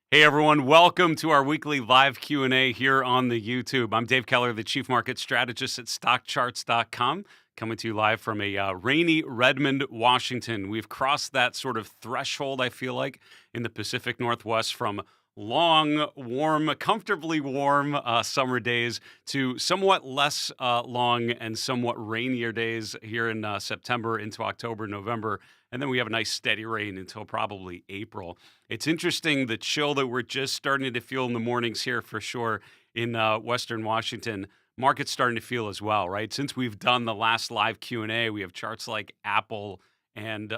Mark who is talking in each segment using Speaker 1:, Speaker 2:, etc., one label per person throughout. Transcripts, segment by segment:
Speaker 1: Hey everyone, welcome to our weekly live Q&A here on the YouTube. I'm Dave Keller, the Chief Market Strategist at StockCharts.com, coming to you live from a rainy Redmond, Washington. We've crossed that sort of threshold, I feel like, in the Pacific Northwest from long, warm, comfortably warm summer days to somewhat less long and somewhat rainier days here in September into October, November. And then we have a nice steady rain until probably April. It's interesting the chill that we're just starting to feel in the mornings here for sure in Western Washington. Market's starting to feel as well, right? Since we've done the last live Q&A, we have charts like Apple and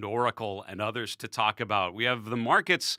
Speaker 1: Oracle and others to talk about. We have the markets,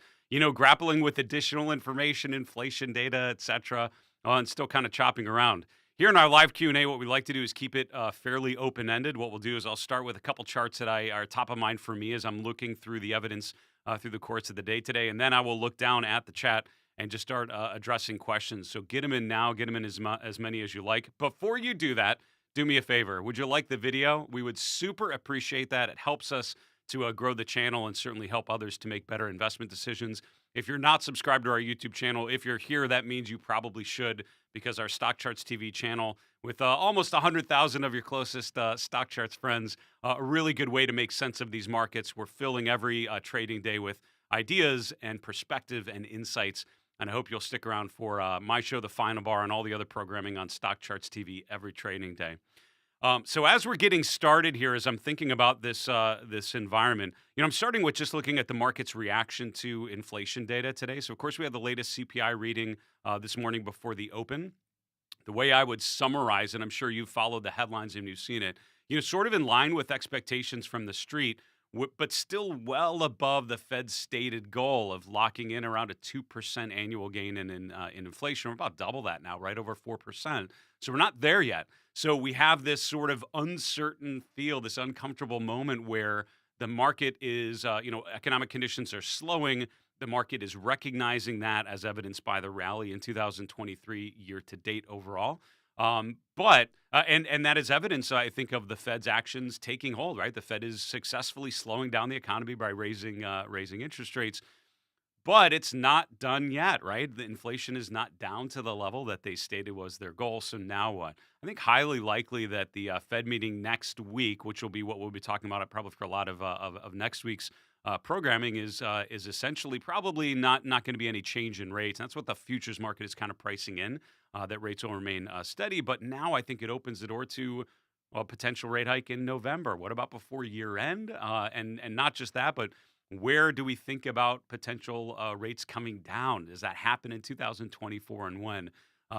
Speaker 1: grappling with additional information, inflation data, etc., and still kind of chopping around. Here in our live Q&A, what we like to do is keep it fairly open-ended. What we'll do is I'll start with a couple charts that are top of mind for me as I'm looking through the evidence through the course of the day today, and then I will look down at the chat and just start addressing questions. So get them in now, get them in as many as you like. Before you do that, do me a favor. Would you like the video? We would super appreciate that. It helps us to grow the channel and certainly help others to make better investment decisions. If you're not subscribed to our YouTube channel, if you're here, that means you probably should, because our Stock Charts TV channel, with almost 100,000 of your closest Stock Charts friends, a really good way to make sense of these markets. We're filling every trading day with ideas and perspective and insights. And I hope you'll stick around for my show, The Final Bar, and all the other programming on Stock Charts TV every trading day. So as we're getting started here, as I'm thinking about this environment, I'm starting with just looking at the market's reaction to inflation data today. So of course we had the latest CPI reading this morning before the open. The way I would summarize, and I'm sure you've followed the headlines and you've seen it, sort of in line with expectations from the street, but still well above the Fed's stated goal of locking in around a 2% annual gain in inflation. We're about double that now, right over 4%. So we're not there yet. So we have this sort of uncertain feel, this uncomfortable moment where the market is, economic conditions are slowing. The market is recognizing that, as evidenced by the rally in 2023 year to date overall. But that is evidence, I think, of the Fed's actions taking hold, right? The Fed is successfully slowing down the economy by raising interest rates. But it's not done yet, right? The inflation is not down to the level that they stated was their goal. So now what? I think highly likely that the Fed meeting next week, which will be what we'll be talking about probably for a lot of next week's programming, is essentially probably not going to be any change in rates. And that's what the futures market is kind of pricing in, that rates will remain steady. But now I think it opens the door to a potential rate hike in November. What about before year end? And not just that, but where do we think about potential rates coming down? Does that happen in 2024 and when?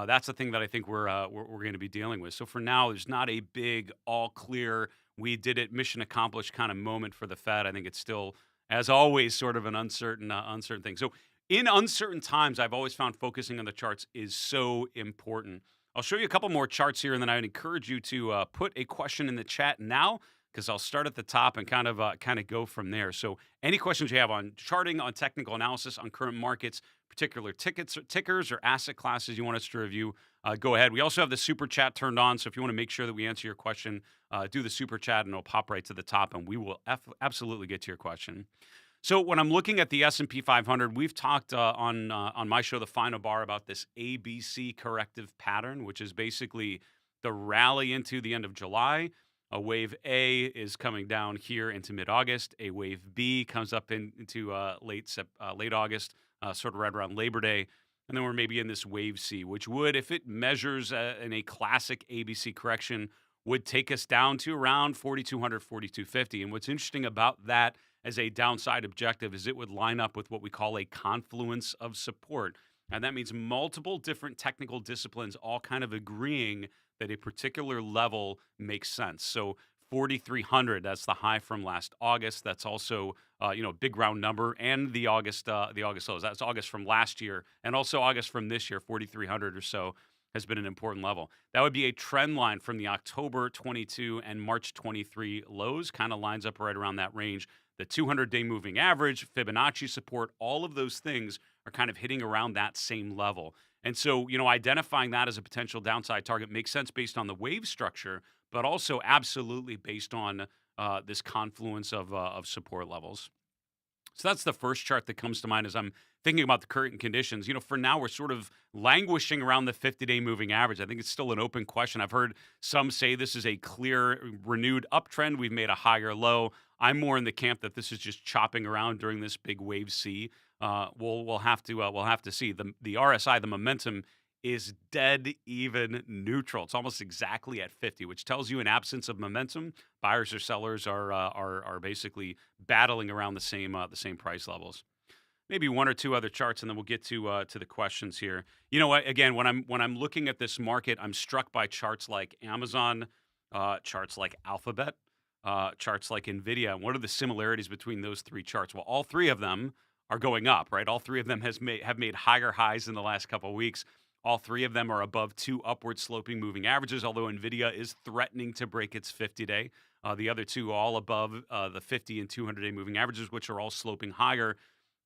Speaker 1: That's the thing that I think we're going to be dealing with. So for now, there's not a big all clear, we did it, mission accomplished kind of moment for the Fed. I think it's still, as always, sort of an uncertain thing. So in uncertain times, I've always found focusing on the charts is so important. I'll show you a couple more charts here, and then I would encourage you to put a question in the chat now, because I'll start at the top and kind of go from there. So any questions you have on charting, on technical analysis, on current markets, particular tickers or asset classes you want us to review, go ahead. We also have the super chat turned on, so if you want to make sure that we answer your question, do the super chat and it'll pop right to the top, and we will absolutely get to your question. So when I'm looking at the S&P 500, we've talked on my show, The Final Bar, about this ABC corrective pattern, which is basically the rally into the end of July. A wave A is coming down here into mid-August. A wave B comes up into late August, sort of right around Labor Day. And then we're maybe in this wave C, which would, if it measures in a classic ABC correction, would take us down to around 4,200, 4,250. And what's interesting about that as a downside objective is it would line up with what we call a confluence of support. And that means multiple different technical disciplines all kind of agreeing that a particular level makes sense. So 4,300, that's the high from last August. That's also, a big round number, and the August lows. That's August from last year, and also August from this year, 4,300 or so has been an important level. That would be a trend line from the October 22 and March 23 lows, kind of lines up right around that range. The 200-day moving average, Fibonacci support, all of those things are kind of hitting around that same level. And so, identifying that as a potential downside target makes sense based on the wave structure, but also absolutely based on this confluence of support levels. So that's the first chart that comes to mind as I'm thinking about the current conditions, for now we're sort of languishing around the 50-day moving average. I think it's still an open question. I've heard some say this is a clear, renewed uptrend. We've made a higher low. I'm more in the camp that this is just chopping around during this big wave C. We'll have to see. The RSI, the momentum, is dead even neutral. It's almost exactly at 50, which tells you in absence of momentum, buyers or sellers are basically battling around the same price levels. Maybe one or two other charts, and then we'll get to the questions here. You know what? Again, when I'm looking at this market, I'm struck by charts like Amazon, charts like Alphabet, charts like NVIDIA. And what are the similarities between those three charts? Well, all three of them are going up, right? All three of them have made higher highs in the last couple of weeks. All three of them are above two upward sloping moving averages, although NVIDIA is threatening to break its 50-day. The other two all above the 50 and 200-day moving averages, which are all sloping higher.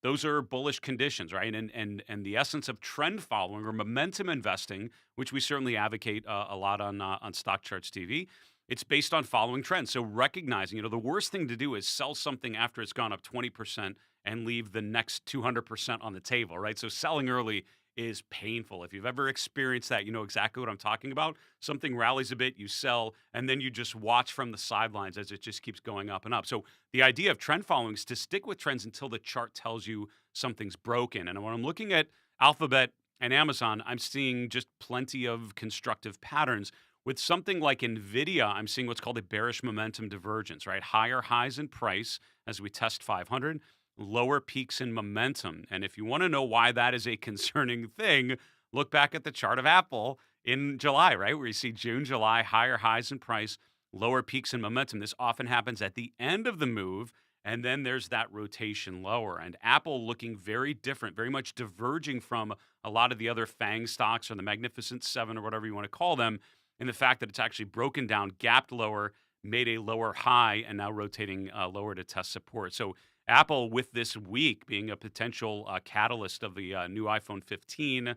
Speaker 1: Those are bullish conditions, right? And the essence of trend following or momentum investing, which we certainly advocate a lot on StockCharts TV, it's based on following trends. So recognizing, the worst thing to do is sell something after it's gone up 20% and leave the next 200% on the table, right? So selling early is painful. If you've ever experienced that, you know exactly what I'm talking about. Something rallies a bit, you sell, and then you just watch from the sidelines as it just keeps going up and up. So the idea of trend following is to stick with trends until the chart tells you something's broken. And when I'm looking at Alphabet and Amazon, I'm seeing just plenty of constructive patterns. With something like NVIDIA, I'm seeing what's called a bearish momentum divergence, right? Higher highs in price as we test 500, lower peaks in momentum. And if you want to know why that is a concerning thing, look back at the chart of Apple in July, right? Where you see June, July, higher highs in price, lower peaks in momentum. This often happens at the end of the move, and then there's that rotation lower. And Apple looking very different, very much diverging from a lot of the other FANG stocks or the Magnificent Seven or whatever you want to call them, in the fact that it's actually broken down, gapped lower, made a lower high, and now rotating lower to test support. So Apple, with this week being a potential catalyst of the new iPhone 15,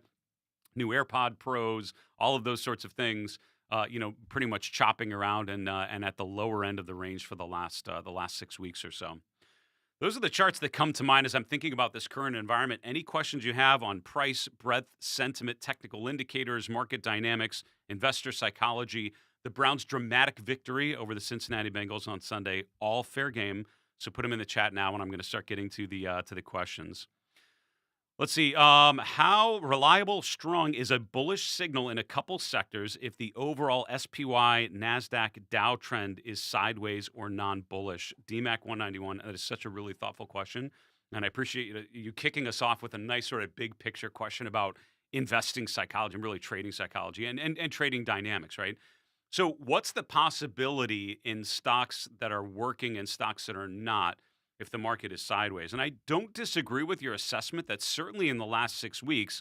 Speaker 1: new AirPod Pros, all of those sorts of things, pretty much chopping around and at the lower end of the range for the last 6 weeks or so. Those are the charts that come to mind as I'm thinking about this current environment. Any questions you have on price, breadth, sentiment, technical indicators, market dynamics, investor psychology, the Browns' dramatic victory over the Cincinnati Bengals on Sunday, all fair game. So put them in the chat now, and I'm going to start getting to the questions. Let's see. How reliable, strong is a bullish signal in a couple sectors if the overall SPY NASDAQ Dow trend is sideways or non-bullish? DMAC 191. That is such a really thoughtful question, and I appreciate you kicking us off with a nice sort of big picture question about investing psychology and really trading psychology and trading dynamics, right? So what's the possibility in stocks that are working and stocks that are not if the market is sideways? And I don't disagree with your assessment that certainly in the last 6 weeks,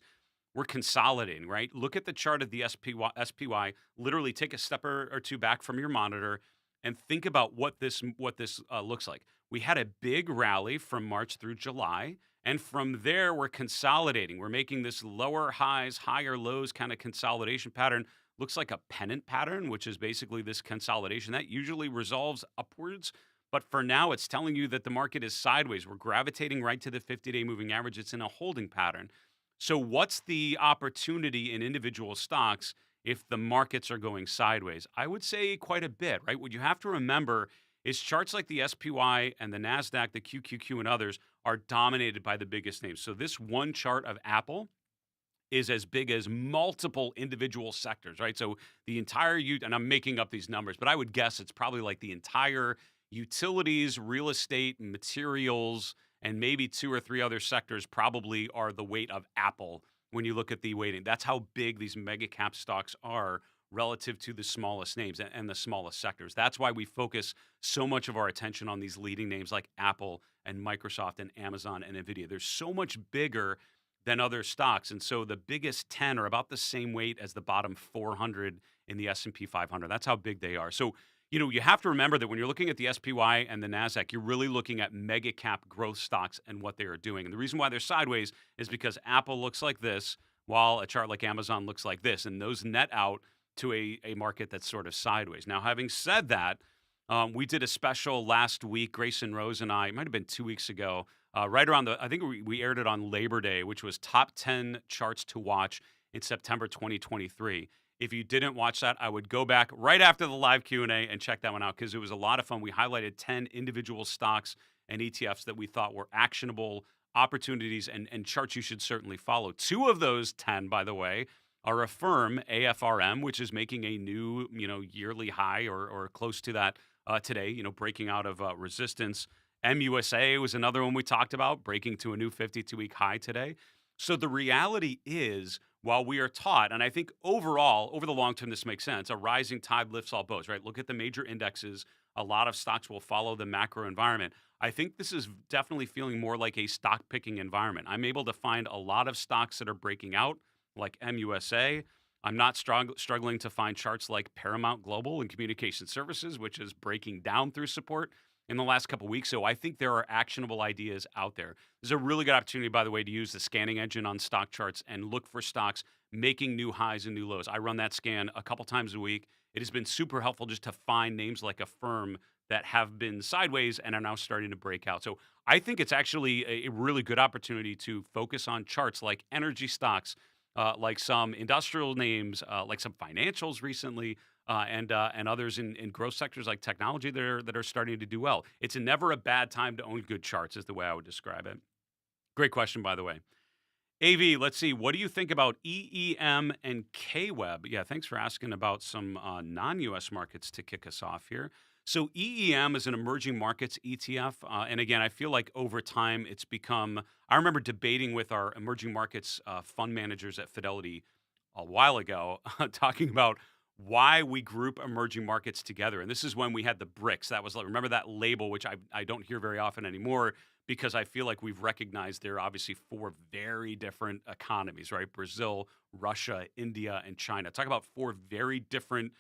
Speaker 1: we're consolidating, right? Look at the chart of the SPY, literally take a step or two back from your monitor and think about what this looks like. We had a big rally from March through July, and from there, we're consolidating. We're making this lower highs, higher lows kind of consolidation pattern. Looks like a pennant pattern, which is basically this consolidation. That usually resolves upwards. But for now, it's telling you that the market is sideways. We're gravitating right to the 50-day moving average. It's in a holding pattern. So what's the opportunity in individual stocks if the markets are going sideways? I would say quite a bit, right? What you have to remember is charts like the SPY and the NASDAQ, the QQQ, and others are dominated by the biggest names. So this one chart of Apple is as big as multiple individual sectors, right? So the entire, and I'm making up these numbers, but I would guess it's probably like the entire utilities, real estate, materials, and maybe 2 or 3 other sectors probably are the weight of Apple when you look at the weighting. That's how big these mega cap stocks are relative to the smallest names and the smallest sectors. That's why we focus so much of our attention on these leading names like Apple and Microsoft and Amazon and NVIDIA. They're so much bigger than other stocks. And so the biggest 10 are about the same weight as the bottom 400 in the S&P 500. That's how big they are. So, you have to remember that when you're looking at the SPY and the NASDAQ, you're really looking at mega cap growth stocks and what they are doing. And the reason why they're sideways is because Apple looks like this, while a chart like Amazon looks like this. And those net out to a market that's sort of sideways. Now, having said that, we did a special last week, Grayson Rose and I, it might have been 2 weeks ago, right around I think we aired it on Labor Day, which was top 10 charts to watch in September 2023. If you didn't watch that, I would go back right after the live Q&A and check that one out because it was a lot of fun. We highlighted 10 individual stocks and ETFs that we thought were actionable opportunities and charts you should certainly follow. Two of those 10, by the way, are a firm, AFRM, which is making a new, yearly high or close to that today, breaking out of resistance. MUSA was another one we talked about, breaking to a new 52-week high today. So the reality is, while we are taught, and I think overall, over the long term, this makes sense, a rising tide lifts all boats, right? Look at the major indexes. A lot of stocks will follow the macro environment. I think this is definitely feeling more like a stock picking environment. I'm able to find a lot of stocks that are breaking out, like MUSA. I'm not struggling to find charts like Paramount Global and Communication Services, which is breaking down through support in the last couple of weeks. So I think there are actionable ideas out there. There's a really good opportunity, by the way, to use the scanning engine on StockCharts and look for stocks making new highs and new lows. I run that scan a couple times a week. It has been super helpful just to find names like a firm that have been sideways and are now starting to break out. So I think it's actually a really good opportunity to focus on charts like energy stocks, like some industrial names, like some financials recently, and others in growth sectors like technology that are starting to do well. It's never a bad time to own good charts, is the way I would describe it. Great question, by the way. AV, let's see. What do you think about EEM and KWEB? Yeah, thanks for asking about some non-U.S. markets to kick us off here. So EEM is an emerging markets ETF. And again, I feel like over time it's become, I remember debating with our emerging markets fund managers at Fidelity a while ago, talking about why we group emerging markets together. And this is when we had the BRICS. That was like, remember that label, which I don't hear very often anymore, because I feel like we've recognized there are obviously four very different economies, right? Brazil, Russia, India, and China. Talk about four very different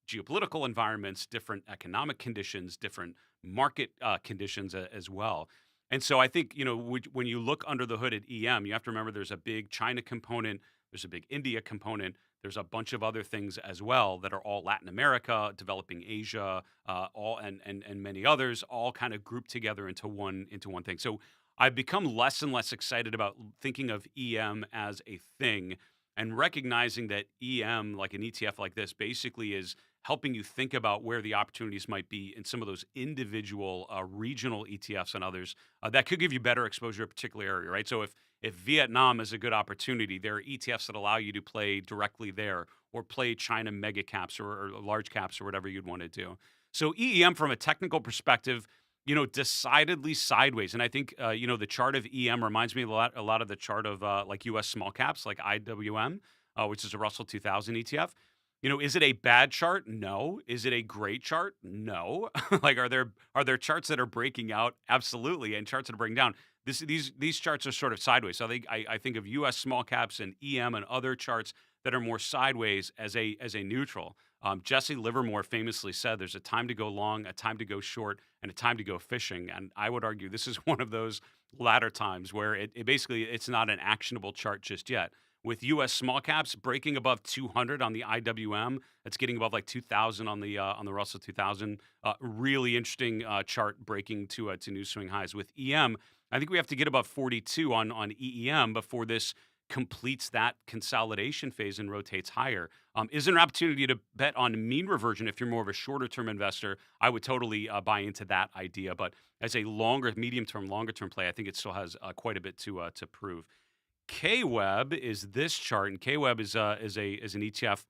Speaker 1: geopolitical environments, different economic conditions, different market conditions as well. And so I think, when you look under the hood at EM, you have to remember there's a big China component, there's a big India component, there's a bunch of other things as well that are all Latin America, developing Asia, all and many others, all kind of grouped together into one thing. So I've become less and less excited about thinking of EM as a thing and recognizing that EM, like an ETF like this, basically is helping you think about where the opportunities might be in some of those individual regional ETFs and others that could give you better exposure to a particular area, right? So if Vietnam is a good opportunity, there are ETFs that allow you to play directly there or play China mega caps or large caps or whatever you'd want to do. So EEM from a technical perspective, decidedly sideways. And I think, the chart of EM reminds me a lot of the chart of like U.S. small caps, like IWM, which is a Russell 2000 ETF. Is it a bad chart? No. Is it a great chart? No. Like, are there charts that are breaking out? Absolutely. And charts that are breaking down. These charts are sort of sideways. So I think of U.S. small caps and EM and other charts that are more sideways as a neutral. Jesse Livermore famously said there's a time to go long, a time to go short, and a time to go fishing. And I would argue this is one of those latter times where it basically it's not an actionable chart just yet. With U.S. small caps breaking above 200 on the IWM, it's getting above like 2,000 on the Russell 2000. Really interesting chart breaking to new swing highs. With EM, I think we have to get above 42 on EEM before this completes that consolidation phase and rotates higher. Is there an opportunity to bet on mean reversion if you're more of a shorter term investor? I would totally buy into that idea. But as a medium term, longer term play, I think it still has quite a bit to prove. KWEB is this chart, and KWEB is an ETF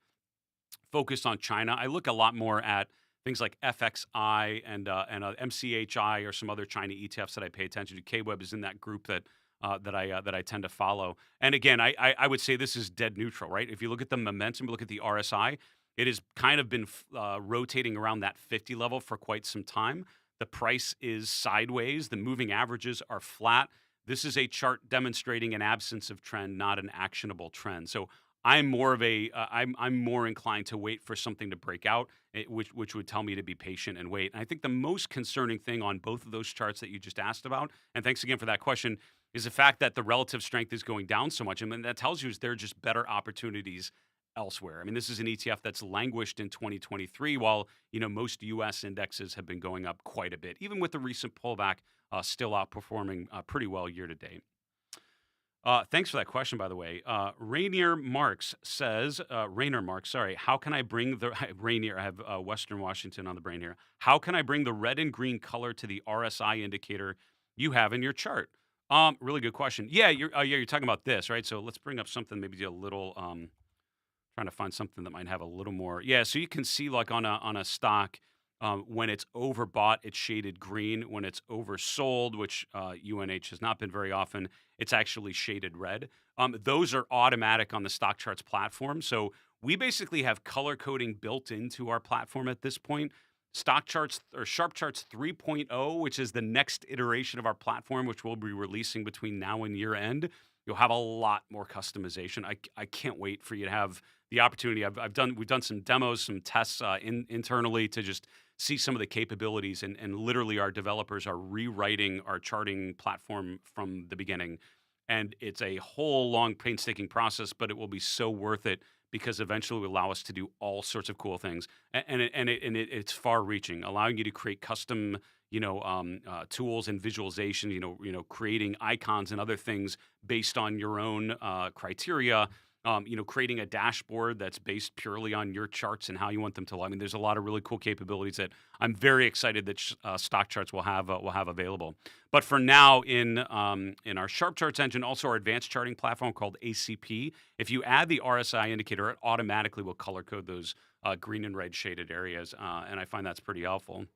Speaker 1: focused on China. I look a lot more at things like FXI and MCHI or some other China ETFs that I pay attention to. KWEB is in that group that I tend to follow. And again, I would say this is dead neutral, right? If you look at the momentum, look at the RSI, it has kind of been rotating around that 50 level for quite some time. The price is sideways. The moving averages are flat. This is a chart demonstrating an absence of trend, not an actionable trend. So I'm more of I'm more inclined to wait for something to break out, which would tell me to be patient and wait. And I think the most concerning thing on both of those charts that you just asked about, and thanks again for that question, is the fact that the relative strength is going down so much. And that tells you is there are just better opportunities elsewhere. I mean, this is an ETF that's languished in 2023, while most U.S. indexes have been going up quite a bit, even with the recent pullback still outperforming pretty well year to date. Thanks for that question, by the way. Rainer Marks, sorry. How can I bring the Rainier? I have Western Washington on the brain here. How can I bring the red and green color to the RSI indicator you have in your chart? Really good question. Yeah, you're talking about this, right? So let's bring up something maybe a little. Trying to find something that might have a little more. Yeah, so you can see like on a stock. When it's overbought, it's shaded green. When it's oversold, which UNH has not been very often, it's actually shaded red. Those are automatic on the StockCharts platform. So we basically have color coding built into our platform at this point. StockCharts or SharpCharts 3.0, which is the next iteration of our platform, which we'll be releasing between now and year end. You'll have a lot more customization. I can't wait for you to have the opportunity. We've done some demos, some tests internally to just see some of the capabilities, and literally our developers are rewriting our charting platform from the beginning. And it's a whole long, painstaking process, but it will be so worth it because eventually it will allow us to do all sorts of cool things. It's far-reaching, allowing you to create custom, tools and visualization. Creating icons and other things based on your own criteria. Creating a dashboard that's based purely on your charts and how you want them to look. I mean, there's a lot of really cool capabilities that I'm very excited that StockCharts will have available. But for now, in our SharpCharts engine, also our advanced charting platform called ACP, if you add the RSI indicator, it automatically will color code those green and red shaded areas, and I find that's pretty helpful.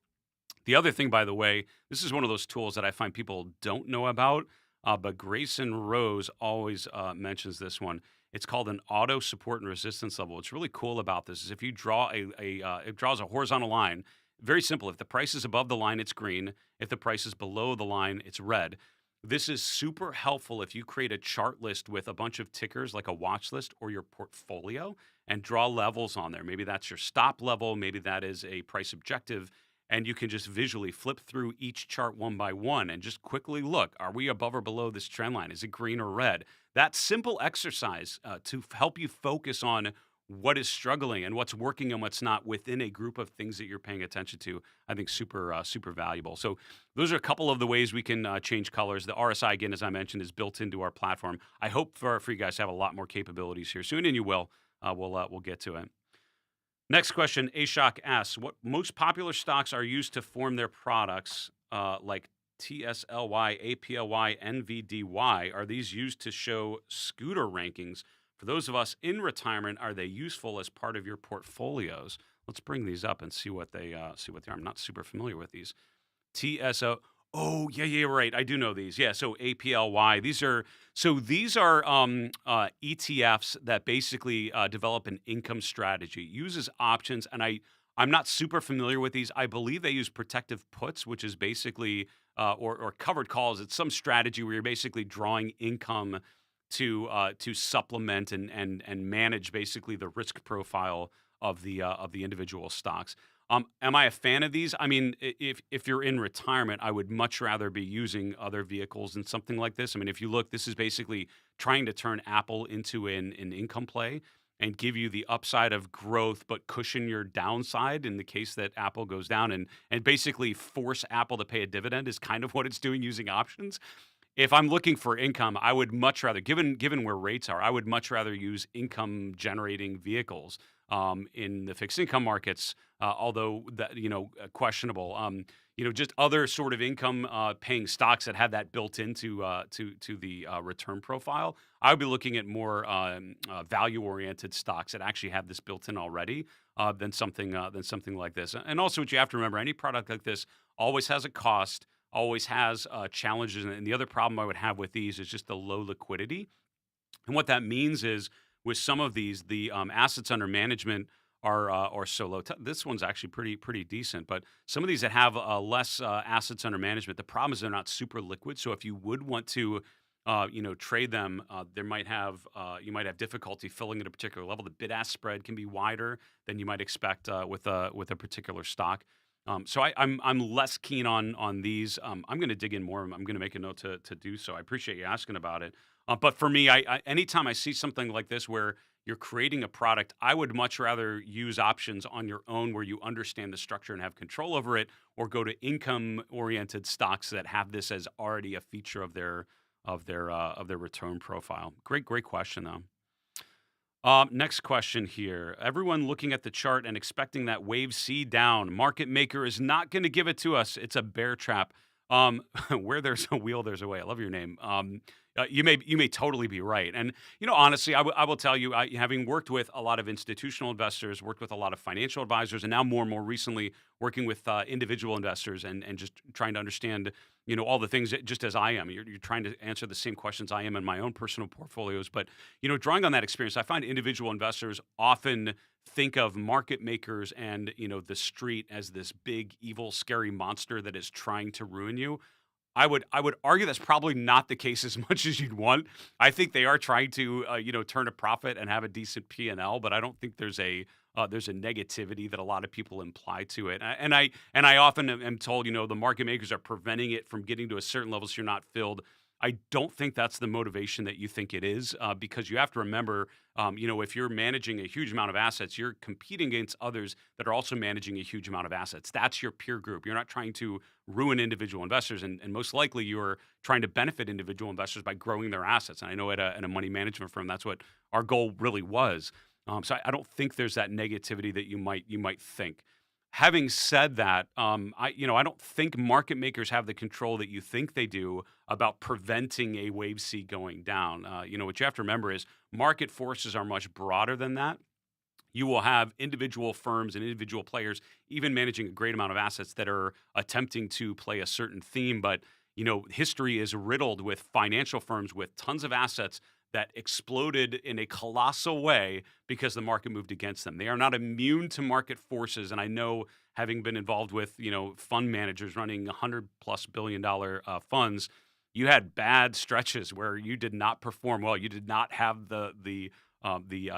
Speaker 1: The other thing, by the way, this is one of those tools that I find people don't know about, but Grayson Rose always mentions this one. It's called an auto support and resistance level. What's really cool about this is if you draw it draws a horizontal line. Very simple. If the price is above the line, it's green. If the price is below the line, it's red. This is super helpful if you create a chart list with a bunch of tickers like a watch list or your portfolio and draw levels on there. Maybe that's your stop level. Maybe that is a price objective. And you can just visually flip through each chart one by one and just quickly look, are we above or below this trend line? Is it green or red? That simple exercise to help you focus on what is struggling and what's working and what's not within a group of things that you're paying attention to, I think super valuable. So those are a couple of the ways we can change colors. The RSI, again, as I mentioned, is built into our platform. I hope for you guys to have a lot more capabilities here soon, and you will. We'll get to it. Next question, Ashok asks, what most popular stocks are used to form their products, like TSLY, APLY, NVDY? Are these used to show scooter rankings? For those of us in retirement, are they useful as part of your portfolios? Let's bring these up and see what they are. I'm not super familiar with these. TSO. Oh, yeah, right. I do know these. Yeah, so APLY. These are ETFs that basically develop an income strategy. Uses options, and I'm not super familiar with these. I believe they use protective puts, which is basically or covered calls. It's some strategy where you're basically drawing income to supplement and manage basically the risk profile of the individual stocks. Am I a fan of these? I mean, if you're in retirement, I would much rather be using other vehicles than something like this. I mean, if you look, this is basically trying to turn Apple into an income play and give you the upside of growth, but cushion your downside in the case that Apple goes down and basically force Apple to pay a dividend is kind of what it's doing using options. If I'm looking for income, I would much rather, given where rates are, I would much rather use income generating vehicles in the fixed income markets, although that questionable. Just other sort of income paying stocks that have that built into to the return profile. I would be looking at more value oriented stocks that actually have this built in already than something like this. And also, what you have to remember, any product like this always has a cost. Always has challenges. And the other problem I would have with these is just the low liquidity. And what that means is with some of these, the assets under management are so low. This one's actually pretty decent. But some of these that have less assets under management, the problem is they're not super liquid. So if you would want to trade them, you might have difficulty filling at a particular level. The bid-ask spread can be wider than you might expect with a particular stock. So I'm less keen on these. I'm going to dig in more. I'm going to make a note to do so. I appreciate you asking about it. But for me, I anytime I see something like this where you're creating a product. I would much rather use options on your own where you understand the structure and have control over it, or go to income-oriented stocks that have this as already a feature of their return profile. Great question though. Next question here. Everyone looking at the chart and expecting that wave C down. Market maker is not going to give it to us. It's a bear trap. Where there's a wheel, there's a way. I love your name. You may totally be right. And honestly, I will tell you, having worked with a lot of institutional investors, worked with a lot of financial advisors, and now more and more recently working with individual investors and just trying to understand all the things that, just as I am. You're trying to answer the same questions I am in my own personal portfolios. But drawing on that experience, I find individual investors often think of market makers and the street as this big, evil, scary monster that is trying to ruin you. I would argue that's probably not the case as much as you'd want. I think they are trying to turn a profit and have a decent P&L, but I don't think there's a negativity that a lot of people imply to it. And I often am told the market makers are preventing it from getting to a certain level so you're not filled. I don't think that's the motivation that you think it is, because you have to remember, if you're managing a huge amount of assets, you're competing against others that are also managing a huge amount of assets. That's your peer group. You're not trying to ruin individual investors, and most likely you're trying to benefit individual investors by growing their assets. And I know at a money management firm, that's what our goal really was. So I don't think there's that negativity that you might think. Having said that, I don't think market makers have the control that you think they do about preventing a wave C going down. What you have to remember is market forces are much broader than that. You will have individual firms and individual players even managing a great amount of assets that are attempting to play a certain theme. But, history is riddled with financial firms with tons of assets that exploded in a colossal way because the market moved against them. They are not immune to market forces. And I know, having been involved with, fund managers running $100+ billion funds, you had bad stretches where you did not perform well. You did not have the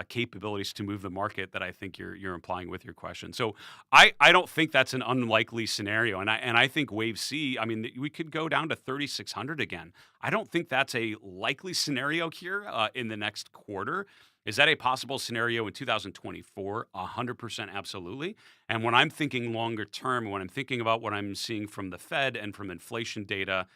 Speaker 1: capabilities to move the market that I think you're implying with your question. So I don't think that's an unlikely scenario. And I think wave C, we could go down to 3,600 again. I don't think that's a likely scenario here in the next quarter. Is that a possible scenario in 2024? 100% absolutely. And when I'm thinking longer term, when I'm thinking about what I'm seeing from the Fed and from inflation data,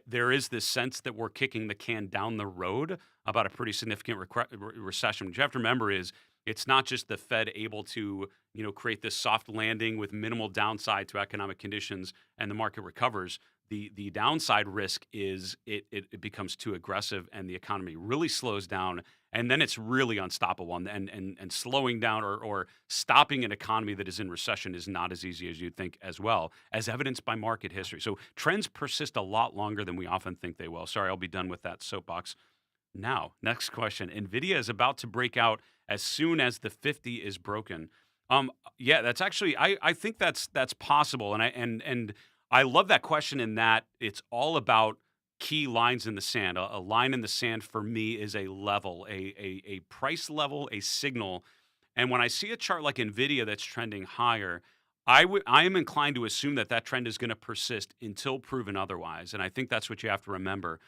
Speaker 1: there is this sense that we're kicking the can down the road about a pretty significant recession. What you have to remember is it's not just the Fed able to create this soft landing with minimal downside to economic conditions and the market recovers. The downside risk is it becomes too aggressive and the economy really slows down, and then it's really unstoppable. And slowing down or stopping an economy that is in recession is not as easy as you'd think, as well, as evidenced by market history. So trends persist a lot longer than we often think they will. Sorry, I'll be done with that soapbox. Now, next question. NVIDIA is about to break out as soon as the 50 is broken. Yeah, that's actually, I think that's possible. And I love that question in that it's all about key lines in the sand. A line in the sand for me is a level, a price level, a signal. And when I see a chart like NVIDIA that's trending higher, I am inclined to assume that trend is going to persist until proven otherwise. And I think that's what you have to remember.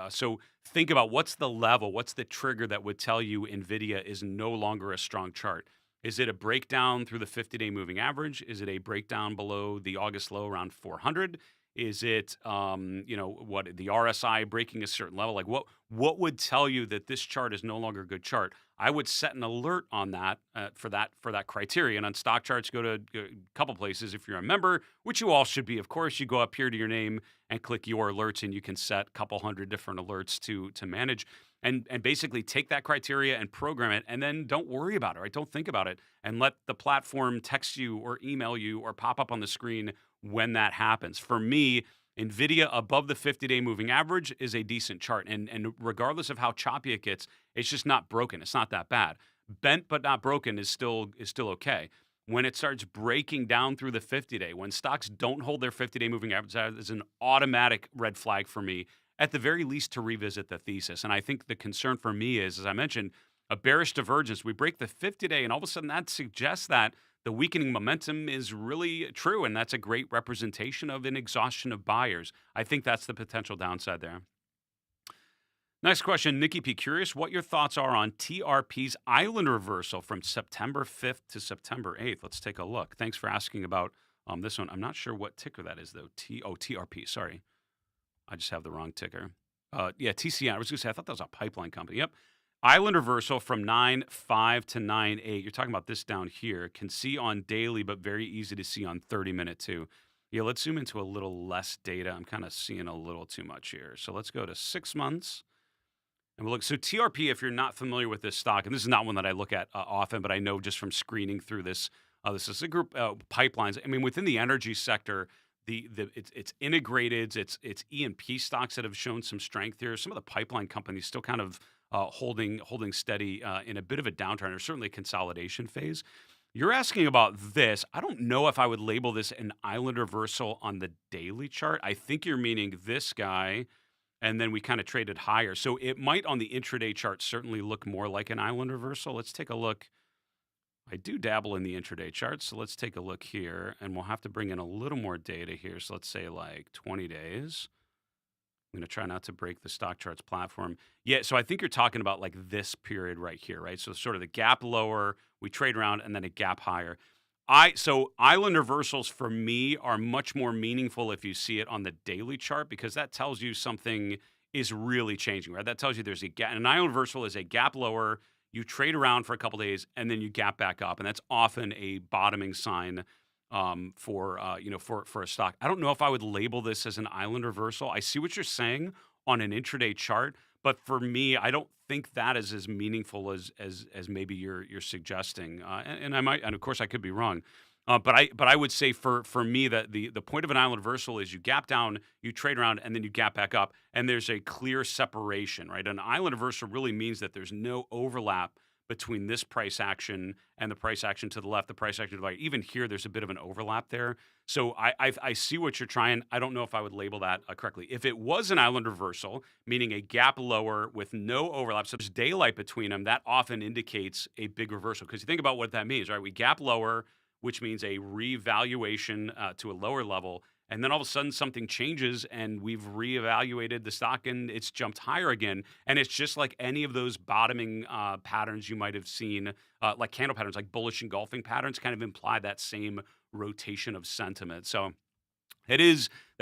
Speaker 1: So think about what's the level, what's the trigger that would tell you NVIDIA is no longer a strong chart. Is it a breakdown through the 50-day moving average? Is it a breakdown below the August low around 400? Is it, what the RSI breaking a certain level? Like what would tell you that this chart is no longer a good chart? I would set an alert on that for that criteria. And on StockCharts, go to a couple places. If you're a member, which you all should be, of course, you go up here to your name and click your alerts, and you can set a couple hundred different alerts to manage. And basically take that criteria and program it, and then don't worry about it, right? Don't think about it, and let the platform text you or email you or pop up on the screen when that happens. For me, NVIDIA above the 50-day moving average is a decent chart, and regardless of how choppy it gets, it's just not broken. It's not that bad. Bent but not broken is still okay. When it starts breaking down through the 50-day, when stocks don't hold their 50-day moving average, that is an automatic red flag for me, at the very least, to revisit the thesis. And I think the concern for me is, as I mentioned, a bearish divergence. We break the 50-day, and all of a sudden that suggests that the weakening momentum is really true, and that's a great representation of an exhaustion of buyers. I think that's the potential downside there. Next question, Nikki P. Curious what your thoughts are on TRP's island reversal from September 5th to September 8th. Let's take a look. Thanks for asking about this one. I'm not sure what ticker that is, though. TRP, sorry. I just have the wrong ticker. Yeah, TCN. I was going to say, I thought that was a pipeline company. Yep. Island reversal from 9.5 to 9.8. You're talking about this down here. Can see on daily, but very easy to see on 30-minute too. Yeah, let's zoom into a little less data. I'm kind of seeing a little too much here. So let's go to 6 months. And we'll look. So TRP, if you're not familiar with this stock, and this is not one that I look at often, but I know just from screening through this, this is a group pipelines. I mean, within the energy sector, it's integrated, it's E&P stocks that have shown some strength here. Some of the pipeline companies still kind of holding steady in a bit of a downturn, or certainly a consolidation phase. You're asking about this. I don't know if I would label this an island reversal on the daily chart. I think you're meaning this guy, and then we kind of traded higher. So it might on the intraday chart certainly look more like an island reversal. Let's take a look. I do dabble in the intraday charts, so let's take a look here, and we'll have to bring in a little more data here. So let's say like 20 days. I'm going to try not to break the StockCharts platform. Yeah, so I think you're talking about like this period right here, right? So sort of the gap lower, we trade around, and then a gap higher. So island reversals for me are much more meaningful if you see it on the daily chart, because that tells you something is really changing, right? That tells you there's a gap. An island reversal is a gap lower. You trade around for a couple days, and then you gap back up, and that's often a bottoming sign for a stock. I don't know if I would label this as an island reversal. I see what you're saying on an intraday chart, but for me, I don't think that is as meaningful as maybe you're suggesting. And I might, and of course I could be wrong. But I would say for me that the point of an island reversal is you gap down, you trade around, and then you gap back up, and there's a clear separation, right? An island reversal really means that there's no overlap between this price action and the price action to the left, the price action to the right. Even here, there's a bit of an overlap there. So I see what you're trying. I don't know if I would label that correctly. If it was an island reversal, meaning a gap lower with no overlap, so there's daylight between them, that often indicates a big reversal. Because you think about what that means, right? We gap lower, which means a revaluation to a lower level. And then all of a sudden something changes and we've reevaluated the stock and it's jumped higher again. And it's just like any of those bottoming patterns you might have seen, like candle patterns, like bullish engulfing patterns kind of imply that same rotation of sentiment. So that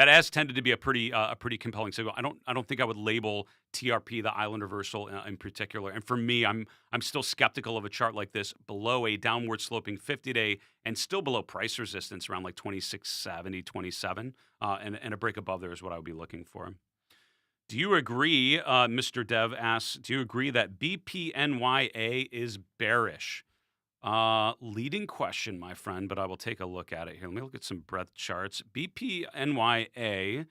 Speaker 1: has tended to be a pretty compelling signal. I don't think I would label TRP the island reversal in particular. And for me, I'm still skeptical of a chart like this below a downward sloping 50-day and still below price resistance around like 2670, 27, and a break above there is what I would be looking for. Do you agree? Mr. Dev asks, do you agree that BPNYA is bearish? Leading question, my friend, but I will take a look at it here. Let me look at some breadth charts. BPNYA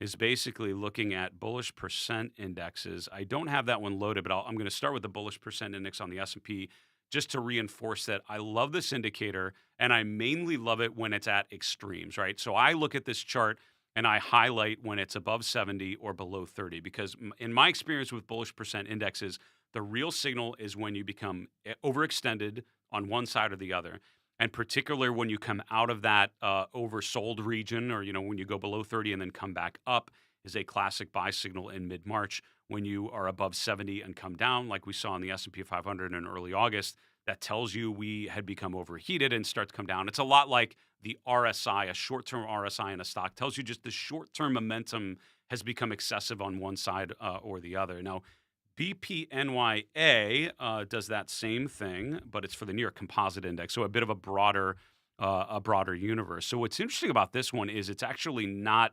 Speaker 1: is basically looking at bullish percent indexes. I don't have that one loaded, but I'm going to start with the bullish percent index on the S&P just to reinforce that I love this indicator, and I mainly love it when it's at extremes, right? So I look at this chart and I highlight when it's above 70 or below 30, because in my experience with bullish percent indexes, the real signal is when you become overextended on one side or the other. And particularly when you come out of that oversold region, or when you go below 30 and then come back up, is a classic buy signal in mid-March. When you are above 70 and come down, like we saw in the S&P 500 in early August, that tells you we had become overheated and start to come down. It's a lot like the RSI, a short-term RSI in a stock tells you just the short-term momentum has become excessive on one side or the other. Now, BPNYA does that same thing, but it's for the New York Composite Index, so a bit of a broader universe. So what's interesting about this one is it's actually not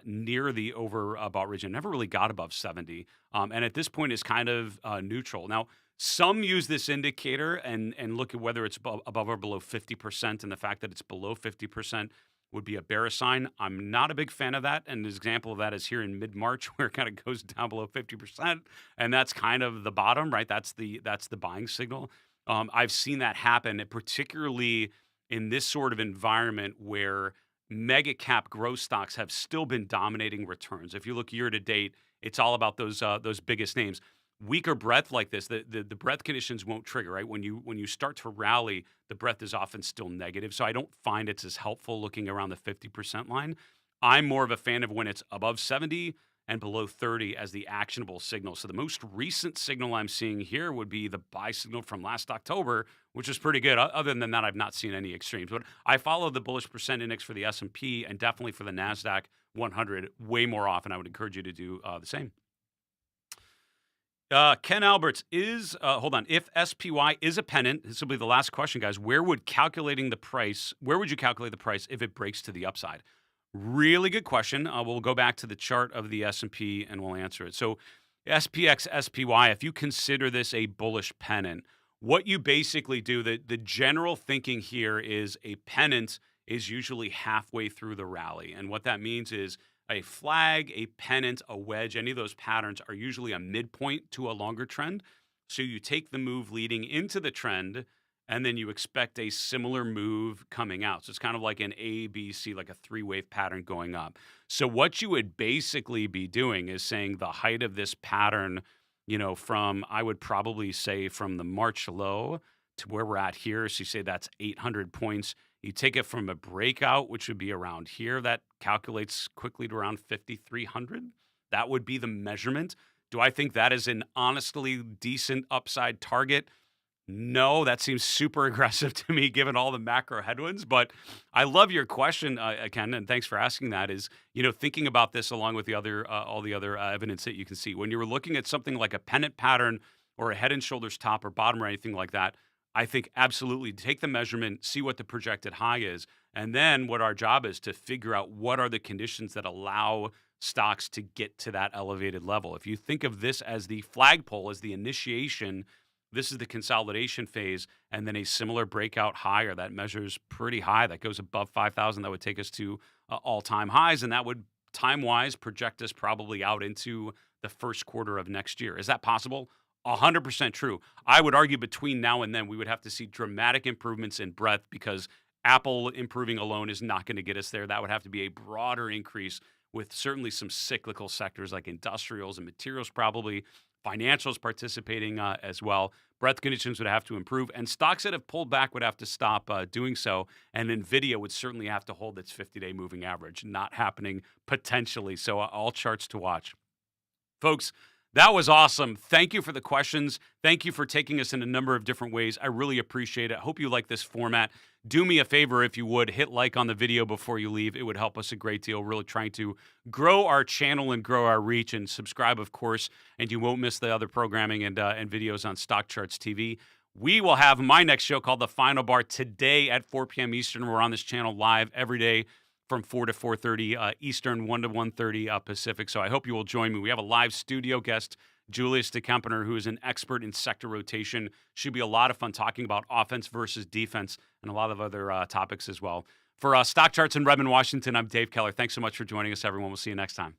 Speaker 1: near the overbought region. Never really got above 70, and at this point is kind of neutral. Now, some use this indicator and look at whether it's above or below 50%, and the fact that it's below 50% would be a bearish sign. I'm not a big fan of that, and an example of that is here in mid-March, where it kind of goes down below 50%, and that's kind of the bottom, right? That's the buying signal. I've seen that happen, particularly in this sort of environment where mega cap growth stocks have still been dominating returns. If you look year to date, it's all about those biggest names. Weaker breadth like this, the breadth conditions won't trigger, right? When you start to rally, the breadth is often still negative. So I don't find it's as helpful looking around the 50% line. I'm more of a fan of when it's above 70 and below 30 as the actionable signal. So the most recent signal I'm seeing here would be the buy signal from last October, which is pretty good. Other than that, I've not seen any extremes. But I follow the bullish percent index for the S&P and definitely for the NASDAQ 100 way more often. I would encourage you to do the same. Ken Alberts is, hold on, if SPY is a pennant, this will be the last question, guys, where would you calculate the price if it breaks to the upside? Really good question. We'll go back to the chart of the S&P and we'll answer it. So SPX, SPY, if you consider this a bullish pennant, what you basically do, the general thinking here is a pennant is usually halfway through the rally. And what that means is a flag, a pennant, a wedge, any of those patterns are usually a midpoint to a longer trend. So you take the move leading into the trend, and then you expect a similar move coming out. So it's kind of like an A, B, C, like a three-wave pattern going up. So what you would basically be doing is saying the height of this pattern, from, I would probably say from the March low to where we're at here. So you say that's 800 points. You take it from a breakout, which would be around here. That calculates quickly to around 5,300. That would be the measurement. Do I think that is an honestly decent upside target? No, that seems super aggressive to me given all the macro headwinds. But I love your question, Ken, and thanks for asking that. Is, thinking about this along with the other all the other evidence that you can see. When you're looking at something like a pennant pattern or a head and shoulders top or bottom or anything like that, I think absolutely take the measurement, see what the projected high is, and then what our job is to figure out what are the conditions that allow stocks to get to that elevated level. If you think of this as the flagpole, as the initiation, this is the consolidation phase, and then a similar breakout higher that measures pretty high, that goes above 5,000, that would take us to all-time highs, and that would, time-wise, project us probably out into the first quarter of next year. Is that possible? 100% true. I would argue between now and then we would have to see dramatic improvements in breadth because Apple improving alone is not going to get us there. That would have to be a broader increase with certainly some cyclical sectors like industrials and materials, probably financials participating as well. Breadth conditions would have to improve, and stocks that have pulled back would have to stop doing so. And NVIDIA would certainly have to hold its 50-day moving average. Not happening potentially. So all charts to watch. Folks, that was awesome. Thank you for the questions. Thank you for taking us in a number of different ways. I really appreciate it. I hope you like this format. Do me a favor, if you would, hit like on the video before you leave. It would help us a great deal, really trying to grow our channel and grow our reach. And subscribe, of course, and you won't miss the other programming and videos on StockCharts TV. We will have my next show called The Final Bar today at 4 p.m. Eastern. We're on this channel live every day from 4 to 4:30 Eastern, 1 to 1:30 Pacific. So I hope you will join me. We have a live studio guest, Julius DeKempener, who is an expert in sector rotation. Should be a lot of fun talking about offense versus defense and a lot of other topics as well. For StockCharts in Redmond, Washington, I'm Dave Keller. Thanks so much for joining us, everyone. We'll see you next time.